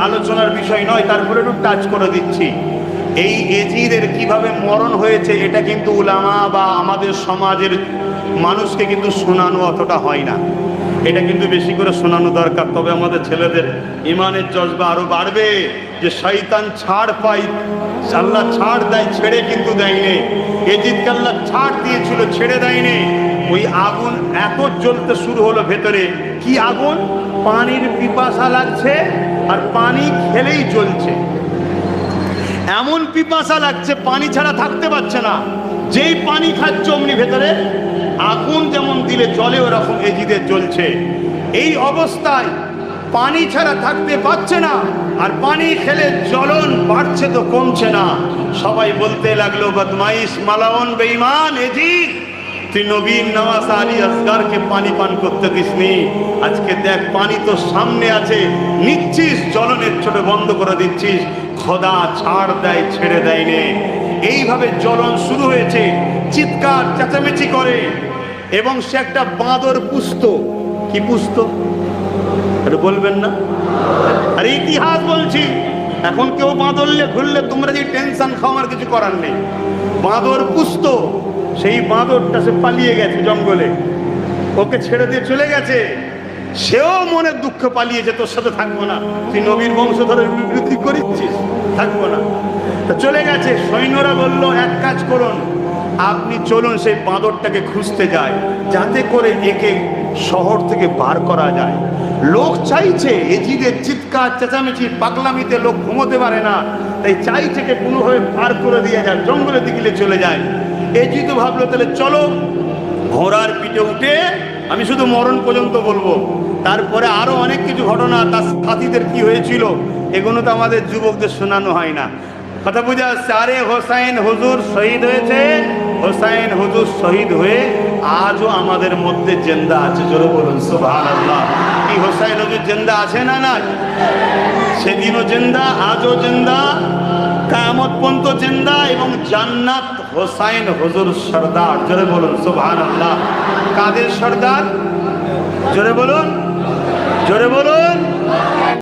আলোচনার বিষয় নয়, তারপরে একটু টাচ করে দিচ্ছি। এই এজিদের কিভাবে মরণ হয়েছে এটা কিন্তু উলামা বা আমাদের সমাজের মানুষকে কিন্তু শোনানো অতটা হয় না। এটা কিন্তু বেশি করে শোনানো দরকার, তবে আমাদের ছেলেদের ইমানের জজবা আরো বাড়বে যে শয়তান ছাড় পায়, আল্লাহ ছাড় দেয়, ছেড়ে কিন্তু দেয়নি। এজিদকে আল্লাহ ছাড় দিয়েছিল, ছেড়ে দেয়নি। ওই আগুন এত জ্বলতে শুরু হলো ভেতরে, কি আগুন, পানির পিপাসা লাগছে আর পানি খেলেই জ্বলছে। এমন পিপাসা লাগছে, পানি ছাড়া থাকতে পারছে না। যেই পানি খাচ্ছে অমনি ভেতরে আগুন যেমন দিলে জ্বলে ওরকম এজিদের জ্বলছে। এই অবস্থায় পানি ছাড়া থাকতে পারছে না, আর পানি খেলে জ্বলন বাড়ছে তো কমছে না। সবাই বলতে লাগলো, বদমাইশ, মালাউন, বেঈমান এজিদ, তুই নবীন নওয়াজ আলী আসগারকে পানি পান করতে দিসনি। আজকে দেখ পানি তো সামনে আছে, নিচ্ছিস, জ্বলনের ছোট বন্ধ করে দিচ্ছিস। খোদা ছাড় দেয়, ছেড়ে দেয়নি। এইভাবে জ্বলন শুরু হয়েছে, চিৎকার চেঁচামেচি করে, এবং সে একটা বাঁদর পুষত। কি পুষত এটা বলবেন না? আর ইতিহাস বলছি, এখন কেউ বাঁদরলে ঘুরলে তোমরা যে টেনশন খাও, আমার কিছু করার নেই। বাঁদর পুষত, সেই বাঁদরটা সে পালিয়ে গেছে জঙ্গলে, ওকে ছেড়ে দিয়ে চলে গেছে। সেও মনের দুঃখ পালিয়েছে, তোর সাথে থাকবো না, তুই নবীর বংশধরের বিরোধী করিচ্ছিস, থাকবো না। তা চলে গেছে। সৈন্যরা বলল, এক কাজ করুন, আপনি চলুন সেই বাঁদরটাকে খুঁজতে যায়, যাতে করে একে শহর থেকে বার করা যায়। লোক চাইছে, এজিদের চিৎকার চেঁচামেচি পাগলামিতে লোক ঘুমোতে পারে না, তাই চাইছে যে কোনোভাবে বার করে দিয়ে যায়, জঙ্গলের দিকে চলে যায়। এজিদ ভাবলো, তাহলে চলো ঘোড়ার পিঠে উঠে, আমি শুধু মরণ পর্যন্ত বলবো, তারপরে আরো অনেক কিছু ঘটনা তার সাথীদের কি হয়েছিল এগুলো তো আমাদের যুবকদের শোনানো হয় না। কথা বুঝা আসছে? আরে হোসাইন হুজুর শহীদ হয়েছে, হোসাইন হুজুর শহীদ হয়ে আজও আমাদের মধ্যে জিন্দা আছে। জোরে বলুন সুবহানাল্লাহ। কি হোসাইন হুজুর জিন্দা আছে না? না, সেদিনও জিন্দা, আজও জিন্দা, কিয়ামত পর্যন্ত জিন্দা, এবং জান্নাত হোসাইন হুজুর সরদার। জোরে বলুন সুবহানাল্লাহ। কাদের সরদার? জোরে বলুন, জোরে বলুন।